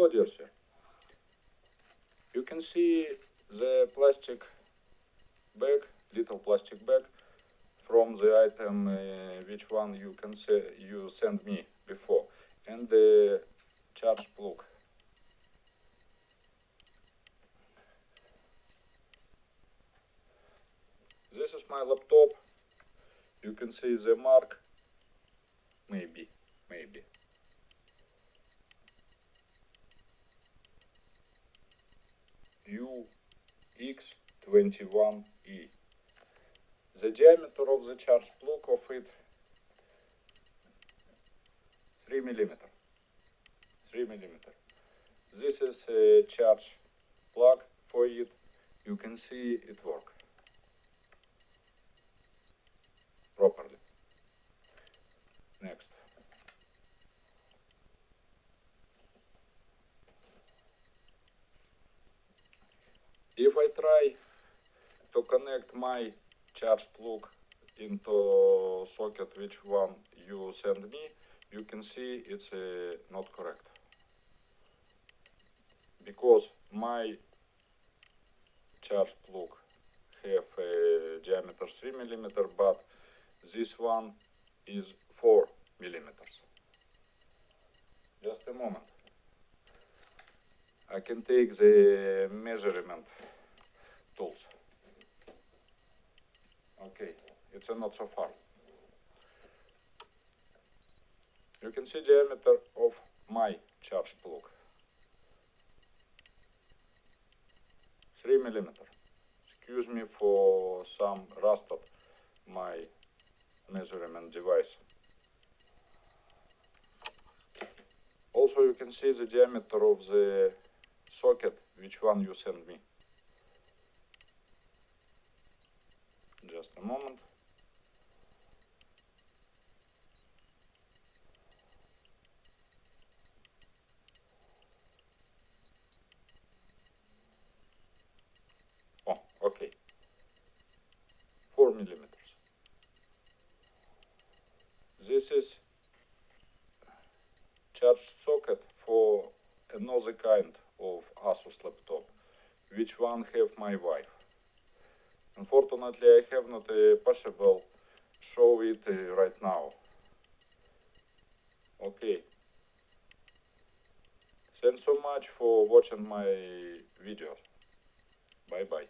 Hello dear sir. You can see the plastic bag, little plastic bag from the item which one you can say you sent me before, and the charge plug. This is my laptop. You can see the mark, maybe. UX21E. The diameter of the charge plug of it 3 millimeter. This is a charge plug for it. You can see it work properly. Next. If I try to connect my charge plug into socket which one you send me, you can see it's not correct. Because my charge plug have a diameter 3 millimeter, but this one is 4 millimeters. Just a moment. I can take the measurement tools. Okay, it's not so far. You can see diameter of my charge plug. 3 millimeter. Excuse me for some rust of my measurement device. Also you can see the diameter of the socket, which one you sent me. Just a moment. Oh, okay. 4 millimeters. This is charge socket for another kind of Asus laptop, which one have my wife. Unfortunately, I have not possible show it right now. Okay. Thanks so much for watching my videos. Bye bye.